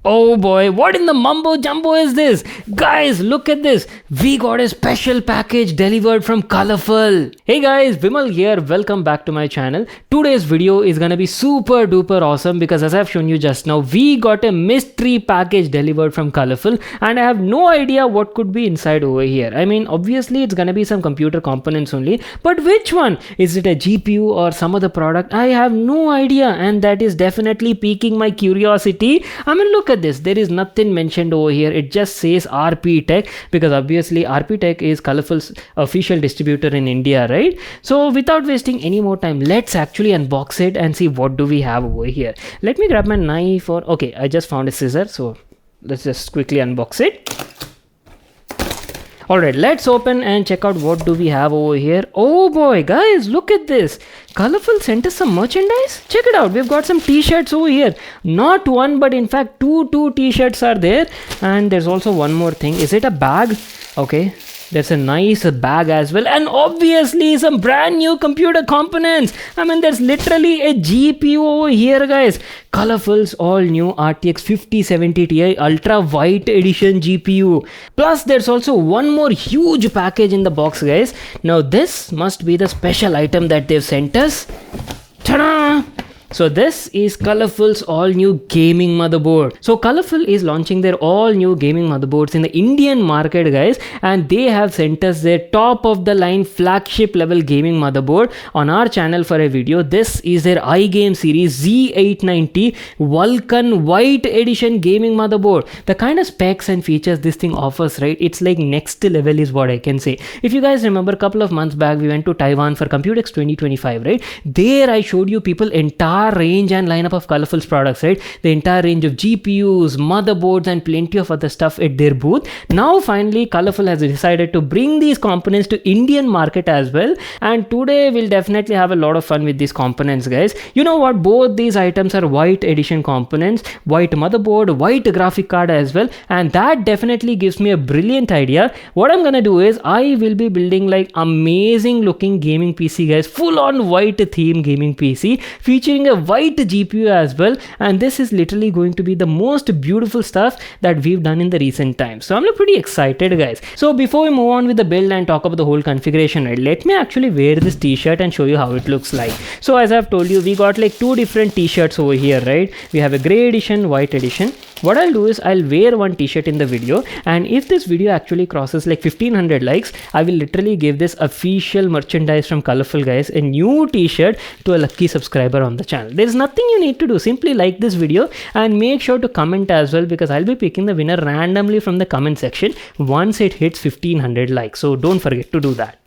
Oh boy, what in the mumbo jumbo is this? Guys, look at this. We got a special package delivered from Colorful. Hey guys, Vimal here. Welcome back to my channel. Today's video is gonna be super duper awesome because as I've shown you just now, we got a mystery package delivered from Colorful and I have no idea what could be inside over here. I mean, obviously it's gonna be some computer components only, but which one? Is it a GPU or some other product? I have no idea, and that is definitely piquing my curiosity. I mean, look at this. There is nothing mentioned over here. It just says RP Tech because obviously RP Tech is Colorful's official distributor in India, right? So without wasting any more time, let's actually unbox it and see what do we have over here. Let me grab my knife, or okay, I just found a scissor, so let's just quickly unbox it. Alright, let's open and check out what do we have over here. Oh boy, guys, look at this. Colorful sent us some merchandise. Check it out. We've got some t-shirts over here. Not one, but in fact two t-shirts are there. And there's also one more thing. Is it a bag? Okay. There's a nice bag as well, and obviously some brand new computer components. I mean, there's literally a GPU over here, guys. Colorful's all new RTX 5070 Ti Ultra White Edition GPU. Plus, there's also one more huge package in the box, guys. Now, this must be the special item that they've sent us. Ta-da! So this is Colorful's all new gaming motherboard. So Colorful is launching their all new gaming motherboards in the Indian market, guys, and they have sent us their top of the line flagship level gaming motherboard on our channel for a video. This is their iGame series Z890 Vulcan White Edition gaming motherboard. The kind of specs and features this thing offers, right? It's like next level is what I can say. If you guys remember, a couple of months back we went to Taiwan for Computex 2025, right? There I showed you people entire range and lineup of Colorful's products, right? The entire range of GPUs, motherboards, and plenty of other stuff at their booth. Now finally Colorful has decided to bring these components to Indian market as well, and today we'll definitely have a lot of fun with these components, guys. You know what, both these items are white edition components, white motherboard, white graphic card as well, and that definitely gives me a brilliant idea. What I'm gonna do is I will be building like amazing looking gaming PC, guys, full on white theme gaming PC featuring a white GPU as well, and this is literally going to be the most beautiful stuff that we've done in the recent times. So I'm pretty excited, guys. So before we move on with the build and talk about the whole configuration, right, let me actually wear this t-shirt and show you how it looks like. So as I've told you, we got like two different t-shirts over here, right? We have a gray edition, white edition. What I'll do is I'll wear one t-shirt in the video, and if this video actually crosses like 1500 likes, I will literally give this official merchandise from Colorful, guys, a new t-shirt to a lucky subscriber on the channel. There's nothing you need to do. Simply like this video and make sure to comment as well, because I'll be picking the winner randomly from the comment section once it hits 1500 likes. So don't forget to do that.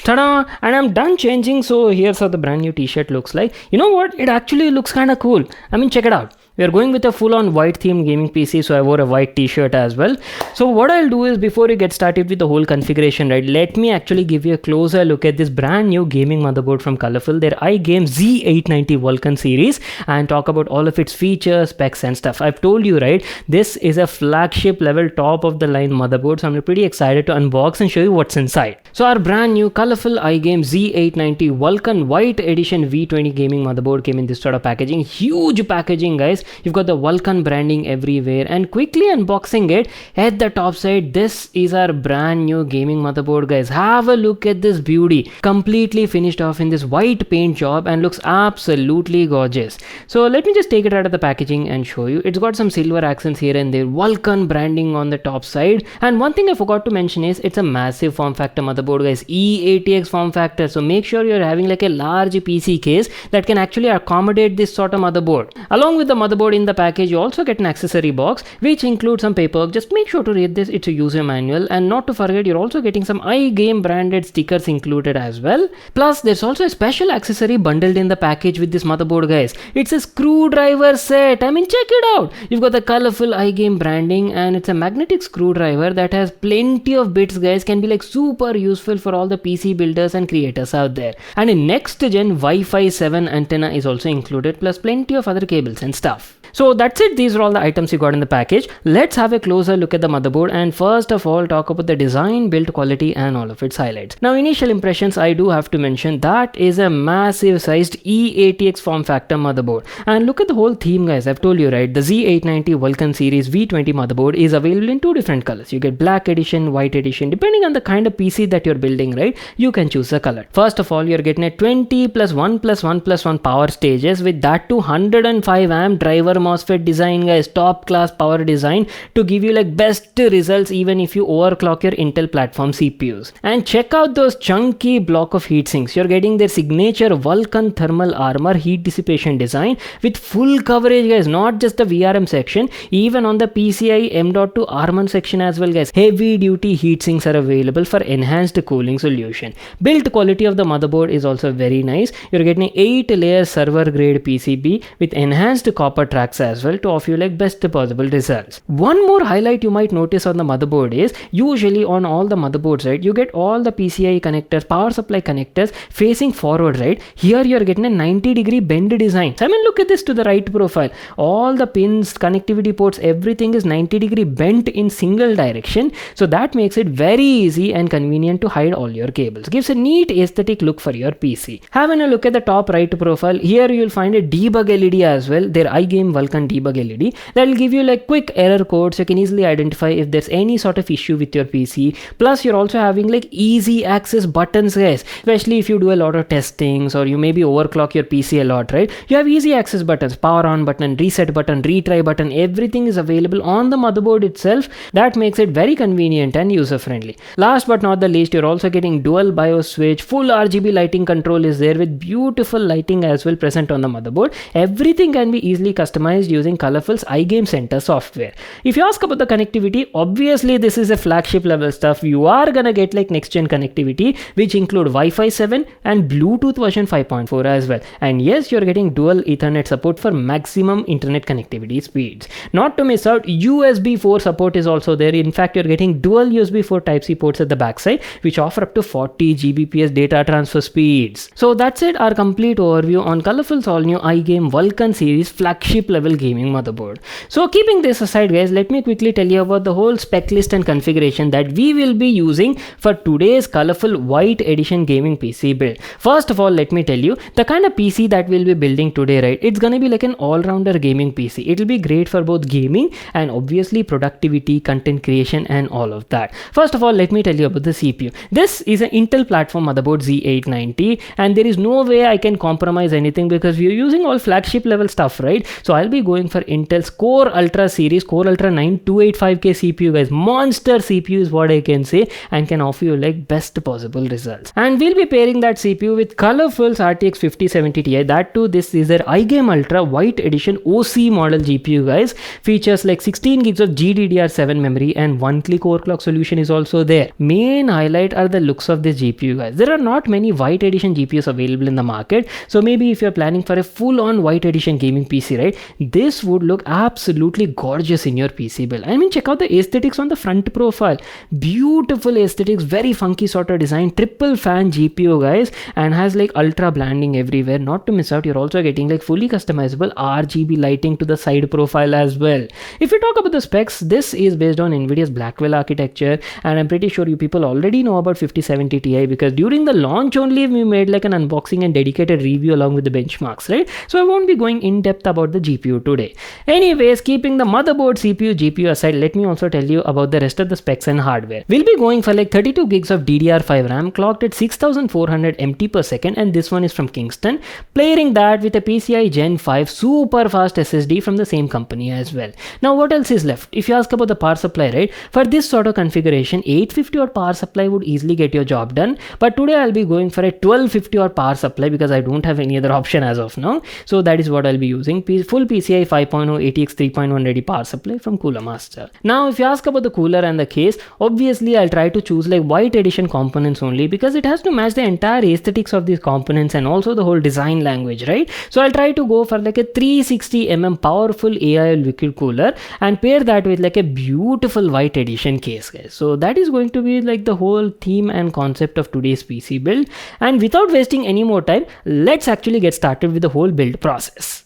Ta-da! And I'm done changing, so here's how the brand new t-shirt looks like. You know what? It actually looks kind of cool. I mean, check it out. We are going with a full-on white theme gaming PC, so I wore a white t-shirt as well. So what I'll do is, before you get started with the whole configuration, right, let me actually give you a closer look at this brand new gaming motherboard from Colorful, their iGame Z890 Vulcan series, and talk about all of its features, specs, and stuff. I've told you, right, this is a flagship level top of the line motherboard, so I'm pretty excited to unbox and show you what's inside. So our brand new Colorful iGame Z890 Vulcan White Edition V20 gaming motherboard came in this sort of packaging. Huge packaging, guys. You've got the Vulcan branding everywhere, and quickly unboxing it, at the top side, this is our brand new gaming motherboard, guys. Have a look at this beauty. Completely finished off in this white paint job and looks absolutely gorgeous. So let me just take it out of the packaging and show you. It's got some silver accents here and there, Vulcan branding on the top side, and one thing I forgot to mention is it's a massive form factor motherboard, guys. E80X form factor, so make sure you're having like a large PC case that can actually accommodate this sort of motherboard. Along with the motherboard in the package, you also get an accessory box which includes some paperwork. Just make sure to read this. It's a user manual, and not to forget, you're also getting some iGame branded stickers included as well. Plus there's also a special accessory bundled in the package with this motherboard, guys. It's a screwdriver set. I mean, check it out. You've got the Colorful iGame branding, and it's a magnetic screwdriver that has plenty of bits, guys. Can be like super useful for all the PC builders and creators out there. And in next gen Wi-Fi 7 antenna is also included, plus plenty of other cables and stuff. So that's it. These are all the items you got in the package. Let's have a closer look at the motherboard and first of all talk about the design, build quality and all of its highlights. Now initial impressions, I do have to mention that is a massive sized E80X form factor motherboard. And look at the whole theme, guys. I've told you, right, the Z890 Vulcan series V20 motherboard is available in two different colors. You get black edition, white edition. Depending on the kind of PC that you're building, right, you can choose the color. First of all, you're getting a 20 plus 1 plus 1 plus 1 power stages with that 205 amp driver MOSFET design, guys. Top class power design to give you like best results even if you overclock your Intel platform CPUs. And check out those chunky block of heatsinks. You're getting their signature Vulcan thermal armor heat dissipation design with full coverage, guys. Not just the VRM section, even on the PCI M.2 Armor section as well, guys. Heavy duty heatsinks are available for enhanced cooling solution. Build quality of the motherboard is also very nice. You're getting 8 layer server grade PCB with enhanced copper tracks as well to offer you like best possible results. One more highlight you might notice on the motherboard is usually on all the motherboards, right, you get all the PCI connectors, power supply connectors facing forward, right? Here you're getting a 90-degree bend design. I mean, look at this to the right profile. All the pins, connectivity ports, everything is 90-degree bent in single direction. So that makes it very easy and convenient to hide all your cables. Gives a neat aesthetic look for your PC. Having a look at the top right profile, here you'll find a debug LED as well. Their iGame Vulcan debug LED that will give you like quick error codes. You can easily identify if there's any sort of issue with your PC. Plus you're also having like easy access buttons, guys, especially if you do a lot of testings or you maybe overclock your PC a lot, right? You have easy access buttons, power on button, reset button, retry button, everything is available on the motherboard itself. That makes it very convenient and user friendly. Last but not the least, you're also getting dual BIOS switch, full RGB lighting control is there with beautiful lighting as well present on the motherboard. Everything can be easily customized using Colorful's iGame Center software. If you ask about the connectivity, obviously this is a flagship level stuff. You are gonna get like next gen connectivity which include Wi-Fi 7 and Bluetooth version 5.4 as well. And yes, you're getting dual Ethernet support for maximum internet connectivity speeds. Not to miss out, USB 4 support is also there. In fact, you're getting dual USB 4 Type-C ports at the backside which offer up to 40 Gbps data transfer speeds. So that's it, our complete overview on Colorful's all new iGame Vulcan series flagship level gaming motherboard. So keeping this aside, guys, let me quickly tell you about the whole spec list and configuration that we will be using for today's Colorful White Edition gaming PC build. First of all, let me tell you the kind of PC that we'll be building today, right? It's gonna be like an all-rounder gaming PC. It'll be great for both gaming and obviously productivity, content creation and all of that. First of all, let me tell you about the CPU. This is an Intel platform motherboard Z890 and there is no way I can compromise anything because we're using all flagship level stuff, right? So I'll be going for Intel's Core Ultra series, Core Ultra 9 285K CPU, guys. Monster CPU is what I can say and can offer you like best possible results. And we'll be pairing that CPU with Colorful's RTX 5070 Ti. That too, this is their iGame Ultra White Edition OC model GPU, guys. Features like 16 gigs of GDDR7 memory and one-click overclock solution is also there. Main highlight are the looks of this GPU, guys. There are not many White Edition GPUs available in the market. So maybe if you're planning for a full-on White Edition gaming PC, right, this would look absolutely gorgeous in your PC build. I mean, check out the aesthetics on the front profile. Beautiful aesthetics, very funky sort of design, triple fan GPU, guys, and has like ultra blending everywhere. Not to miss out, you're also getting like fully customizable RGB lighting to the side profile as well. If you talk about the specs, this is based on NVIDIA's Blackwell architecture, and I'm pretty sure you people already know about 5070 Ti because during the launch only we made like an unboxing and dedicated review along with the benchmarks, right? So I won't be going in depth about the GPU today. Anyways, keeping the motherboard, CPU, GPU aside, let me also tell you about the rest of the specs and hardware. We'll be going for like 32 gigs of DDR5 RAM clocked at 6400 MT per second, and this one is from Kingston, pairing that with a PCI Gen 5 super fast SSD from the same company as well. Now what else is left? If you ask about the power supply, right, for this sort of configuration 850 watt power supply would easily get your job done, but today I'll be going for a 1250 watt power supply because I don't have any other option as of now. So that is what I'll be using, full PCI 5.0 ATX 3.1 ready power supply from Cooler Master. Now if you ask about the cooler and the case, obviously I'll try to choose like White Edition components only because it has to match the entire aesthetics of these components and also the whole design language, right? So I'll try to go for like a 360mm powerful AI liquid cooler and pair that with like a beautiful White Edition case, guys. So that is going to be like the whole theme and concept of today's PC build. And without wasting any more time, let's actually get started with the whole build process.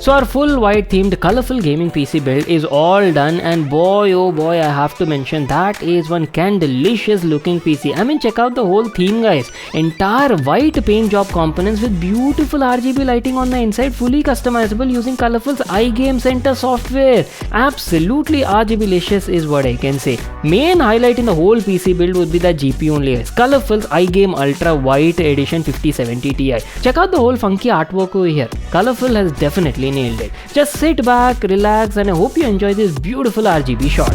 So our full white themed colorful gaming PC build is all done, and boy oh boy, I have to mention that is one delicious looking PC. I mean, check out the whole theme, guys. Entire white paint job components with beautiful RGB lighting on the inside, fully customizable using Colorful's iGame Center software. Absolutely RGB-licious is what I can say. Main highlight in the whole PC build would be the GPU only, guys. Colorful's iGame Ultra White Edition 5070 Ti. Check out the whole funky artwork over here. Colorful has definitely nailed it. Just sit back, relax, and I hope you enjoy this beautiful RGB shot.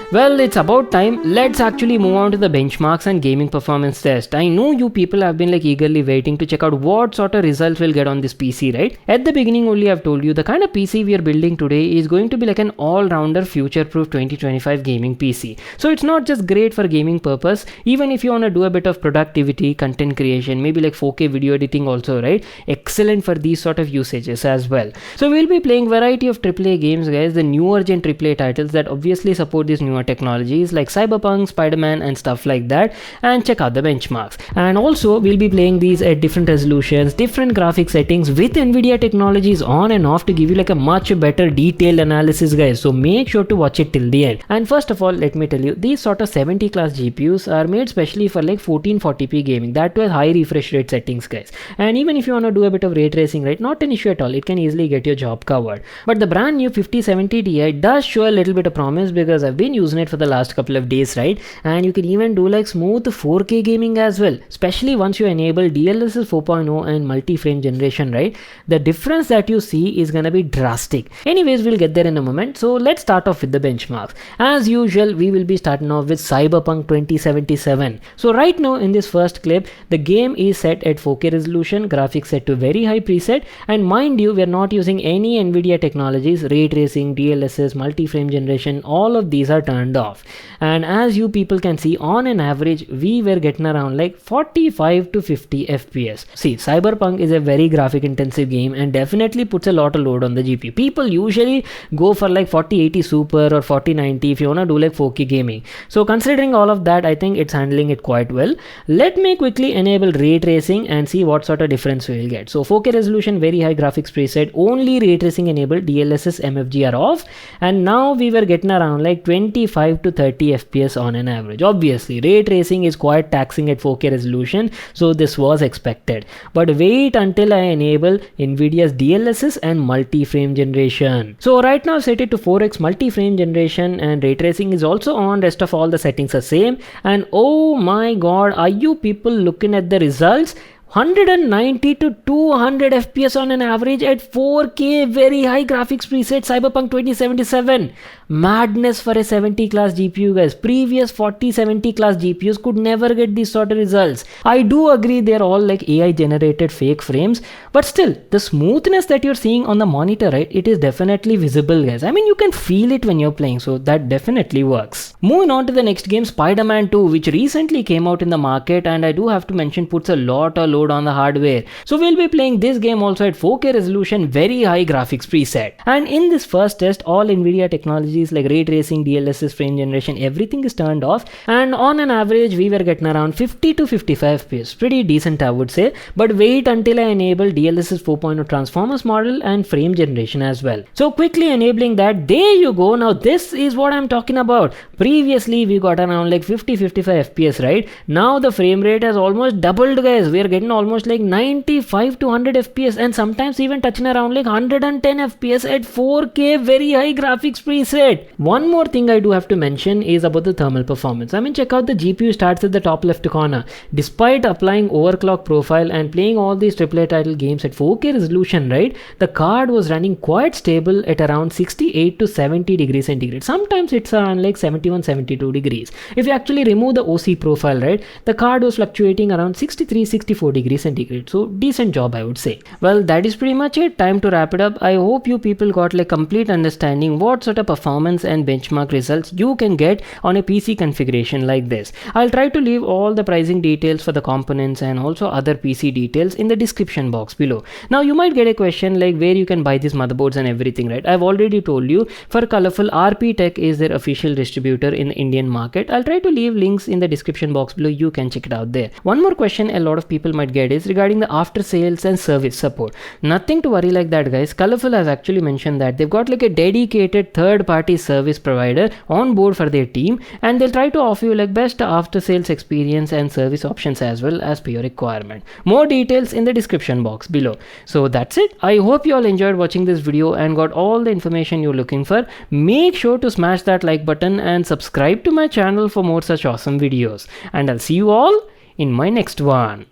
Well, it's about time. Let's actually move on to the benchmarks and gaming performance test. I know you people have been eagerly waiting to check out what sort of results we'll get on this PC, right? At the beginning only I've told you the kind of PC we are building today is going to be like an all-rounder future-proof 2025 gaming PC. So it's not just great for gaming purpose, even if you want to do a bit of productivity, content creation, maybe like 4K video editing also, right? Excellent for these sort of usages as well. So we'll be playing variety of AAA games, guys, the newer gen AAA titles that obviously support these newer technologies like Cyberpunk, Spider-Man and stuff like that, and check out the benchmarks. And also we'll be playing these at different resolutions, different graphic settings with NVIDIA technologies on and off to give you like a much better detailed analysis, guys. So make sure to watch it till the end. And first of all, let me tell you, these sort of 70 class GPUs are made specially for like 1440p gaming, that too at high refresh rate settings, guys. And even if you want to do a bit of ray tracing, right, not an issue at all, it can easily get your job covered. But the brand new 5070 Ti does show a little bit of promise because I've been using it for the last couple of days, right? And you can even do like smooth 4K gaming as well, especially once you enable DLSS 4.0 and multi-frame generation, right? The difference that you see is gonna be drastic. Anyways, we'll get there in a moment. So let's start off with the benchmarks. As usual, we will be starting off with Cyberpunk 2077. So right now in this first clip, the game is set at 4K resolution, graphics set to very high preset, and mind you, we are not using any NVIDIA technologies, ray tracing, DLSS, multi-frame generation, all of these are turned off. And as you people can see, on an average we were getting around like 45 to 50 FPS. See, Cyberpunk is a very graphic intensive game and definitely puts a lot of load on the GPU. People usually go for like 4080 Super or 4090 if you wanna do like 4K gaming. So considering all of that, I think it's handling it quite well. Let me quickly enable ray tracing and see what sort of difference we will get. So 4K resolution, very high graphics preset, only ray tracing enabled, DLSS, MFG are off, and now we were getting around like 25 to 30 FPS on an average. Obviously, ray tracing is quite taxing at 4K resolution, so this was expected. But wait until I enable NVIDIA's DLSS and multi-frame generation. So right now I've set it to 4x multi-frame generation and ray tracing is also on, rest of all the settings are same. And oh my god, are you people looking at the results? 190 to 200 FPS on an average at 4K, very high graphics preset, Cyberpunk 2077. Madness for a 70 class GPU, guys. Previous 4070 class GPUs could never get these sort of results. I do agree they're all like AI generated fake frames, but still the smoothness that you're seeing on the monitor, right, it is definitely visible, guys. I mean, you can feel it when you're playing, so that definitely works. Moving on to the next game, Spider-Man 2, which recently came out in the market, and I do have to mention puts a lot of load on the hardware. So we'll be playing this game also at 4K resolution, very high graphics preset. And in this first test, all Nvidia technologies like ray tracing, DLSS, frame generation, everything is turned off, and on an average we were getting around 50 to 55 fps, pretty decent I would say. But wait until I enable DLSS 4.0 transformers model and frame generation as well. So quickly enabling that, there you go. Now this is what I'm talking about. Previously we got around like 50-55 fps, right? Now the frame rate has almost doubled, guys. We are getting almost like 95 to 100 fps, and sometimes even touching around like 110 fps at 4K, very high graphics preset. One more thing I do have to mention is about the thermal performance. I mean, check out the GPU starts at the top left corner. Despite applying overclock profile and playing all these AAA title games at 4K resolution, right, the card was running quite stable at around 68 to 70 degrees centigrade. Sometimes it's around like 71-72 degrees. If you actually remove the OC profile, right, the card was fluctuating around 63-64 degrees centigrade. So decent job, I would say. Well, that is pretty much it. Time to wrap it up. I hope you people got like complete understanding what sort of performance and benchmark results you can get on a PC configuration like this. I'll try to leave all the pricing details for the components and also other PC details in the description box below. Now you might get a question like where you can buy these motherboards and everything, right? I've already told you, for Colorful, RP Tech is their official distributor in the Indian market. I'll try to leave links in the description box below. You can check it out there. One more question a lot of people might get is regarding the after sales and service support. Nothing to worry like that, guys. Colorful has actually mentioned that they've got like a dedicated third-party service provider on board for their team, and they'll try to offer you like best after sales experience and service options as well as per your requirement. More details in the description box below. So that's it. I hope you all enjoyed watching this video and got all the information you're looking for. Make sure to smash that like button and subscribe to my channel for more such awesome videos, and I'll see you all in my next one.